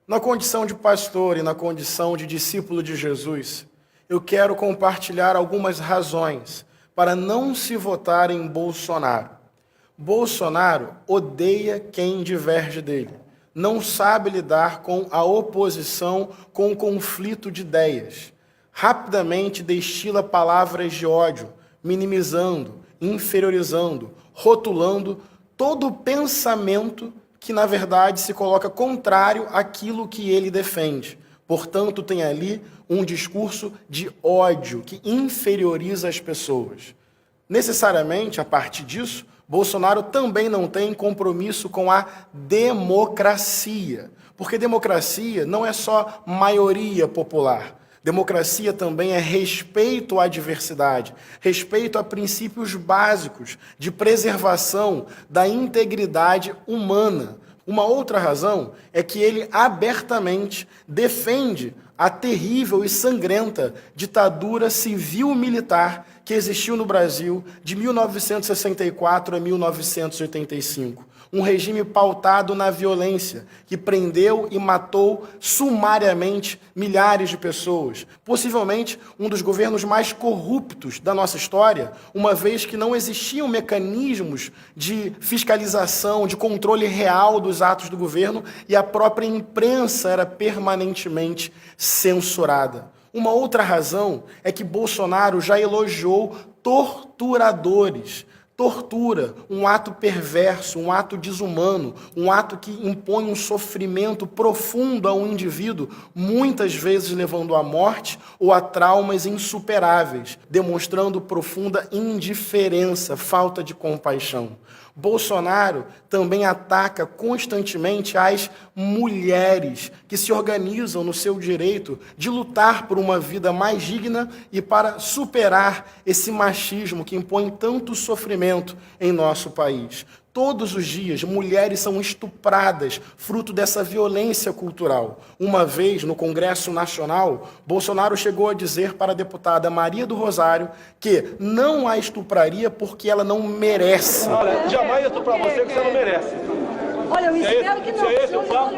Na condição de pastor e na condição de discípulo de Jesus, eu quero compartilhar algumas razões para não se votar em Bolsonaro. Bolsonaro odeia quem diverge dele, não sabe lidar com a oposição, com o conflito de ideias. Rapidamente destila palavras de ódio, minimizando, inferiorizando, rotulando todo o pensamento que, na verdade, se coloca contrário àquilo que ele defende. Portanto, tem ali um discurso de ódio que inferioriza as pessoas. Necessariamente, a partir disso, Bolsonaro também não tem compromisso com a democracia, porque democracia não é só maioria popular. Democracia também é respeito à diversidade, respeito a princípios básicos de preservação da integridade humana. Uma outra razão é que ele abertamente defende a terrível e sangrenta ditadura civil-militar que existiu no Brasil de 1964 a 1985. Um regime pautado na violência, que prendeu e matou sumariamente milhares de pessoas. Possivelmente um dos governos mais corruptos da nossa história, uma vez que não existiam mecanismos de fiscalização, de controle real dos atos do governo e a própria imprensa era permanentemente censurada. Uma outra razão é que Bolsonaro já elogiou torturadores. Tortura, um ato perverso, um ato desumano, um ato que impõe um sofrimento profundo a um indivíduo, muitas vezes levando à morte ou a traumas insuperáveis, demonstrando profunda indiferença, falta de compaixão. Bolsonaro também ataca constantemente as mulheres que se organizam no seu direito de lutar por uma vida mais digna e para superar esse machismo que impõe tanto sofrimento em nosso país. Todos os dias, mulheres são estupradas, fruto dessa violência cultural. Uma vez, no Congresso Nacional, Bolsonaro chegou a dizer para a deputada Maria do Rosário que não a estupraria porque ela não merece. Olha, jamais estuprar você que você não merece. Olha, eu espero que não. Se é esse o papo,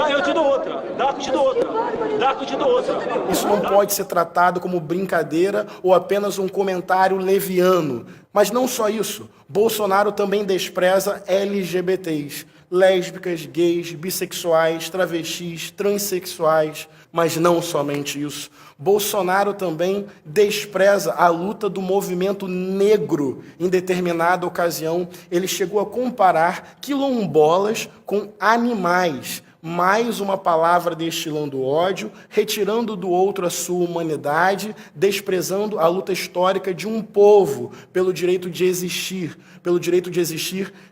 eu te dou outra. Dá que te dou outra. Dá que te dou outra. Isso não pode ser tratado como brincadeira ou apenas um comentário leviano. Mas não só isso. Bolsonaro também despreza LGBTs, lésbicas, gays, bissexuais, travestis, transexuais, mas não somente isso. Bolsonaro também despreza a luta do movimento negro. Em determinada ocasião, ele chegou a comparar quilombolas com animais. Mais uma palavra destilando ódio, retirando do outro a sua humanidade, desprezando a luta histórica de um povo pelo direito de existir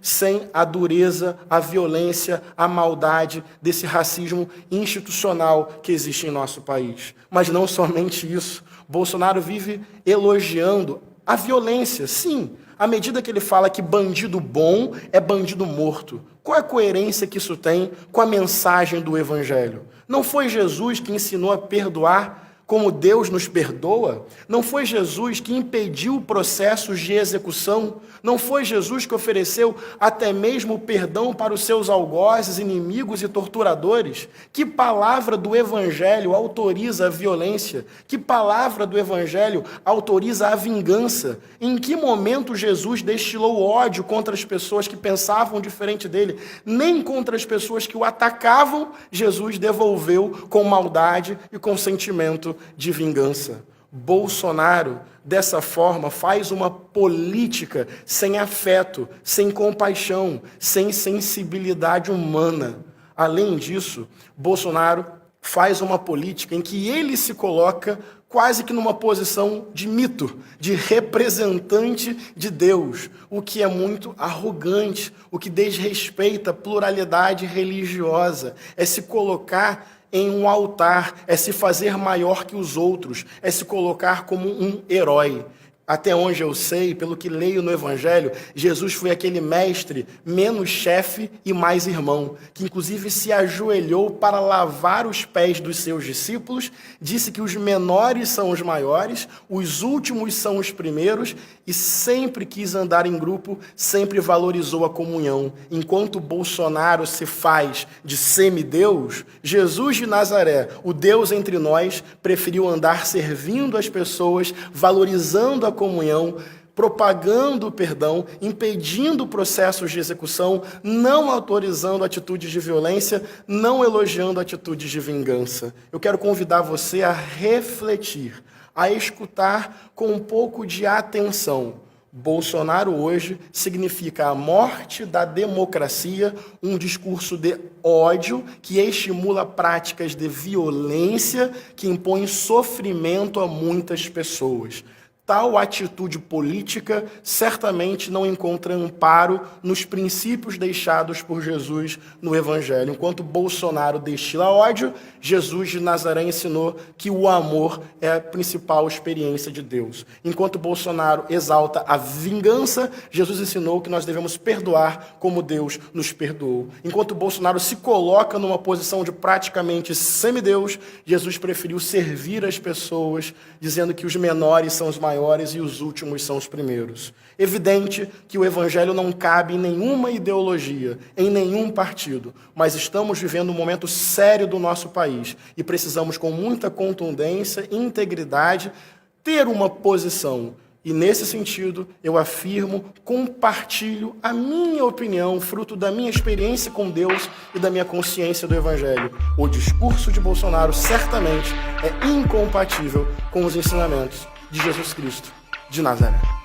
sem a dureza, a violência, a maldade desse racismo institucional que existe em nosso país. Mas não somente isso, Bolsonaro vive elogiando a violência, sim, à medida que ele fala que bandido bom é bandido morto. Qual é a coerência que isso tem com a mensagem do Evangelho? Não foi Jesus que ensinou a perdoar como Deus nos perdoa? Não foi Jesus que impediu processos de execução? Não foi Jesus que ofereceu até mesmo perdão para os seus algozes, inimigos e torturadores? Que palavra do Evangelho autoriza a violência? Que palavra do Evangelho autoriza a vingança? Em que momento Jesus destilou ódio contra as pessoas que pensavam diferente dele? Nem contra as pessoas que o atacavam, Jesus devolveu com maldade e com sentimento de vingança. Bolsonaro, dessa forma, faz uma política sem afeto, sem compaixão, sem sensibilidade humana. Além disso, Bolsonaro faz uma política em que ele se coloca quase que numa posição de mito, de representante de Deus, o que é muito arrogante, o que desrespeita a pluralidade religiosa, é se colocar em um altar, é se fazer maior que os outros, é se colocar como um herói. Até onde eu sei, pelo que leio no Evangelho, Jesus foi aquele mestre menos chefe e mais irmão, que inclusive se ajoelhou para lavar os pés dos seus discípulos, disse que os menores são os maiores, os últimos são os primeiros, e sempre quis andar em grupo, sempre valorizou a comunhão. Enquanto Bolsonaro se faz de semideus, Jesus de Nazaré, o Deus entre nós, preferiu andar servindo as pessoas, valorizando a comunhão, propagando o perdão, impedindo processos de execução, não autorizando atitudes de violência, não elogiando atitudes de vingança. Eu quero convidar você a refletir, a escutar com um pouco de atenção. Bolsonaro hoje significa a morte da democracia, um discurso de ódio que estimula práticas de violência que impõem sofrimento a muitas pessoas. Tal atitude política certamente não encontra amparo nos princípios deixados por Jesus no Evangelho. Enquanto Bolsonaro destila ódio, Jesus de Nazaré ensinou que o amor é a principal experiência de Deus. Enquanto Bolsonaro exalta a vingança, Jesus ensinou que nós devemos perdoar como Deus nos perdoou. Enquanto Bolsonaro se coloca numa posição de praticamente semideus, Jesus preferiu servir as pessoas, dizendo que os menores são os maiores e os últimos são os primeiros. Evidente que o Evangelho não cabe em nenhuma ideologia, em nenhum partido, mas estamos vivendo um momento sério do nosso país e precisamos, com muita contundência e integridade, ter uma posição. E, nesse sentido, eu afirmo, compartilho a minha opinião, fruto da minha experiência com Deus e da minha consciência do Evangelho. O discurso de Bolsonaro certamente é incompatível com os ensinamentos de Jesus Cristo de Nazaré.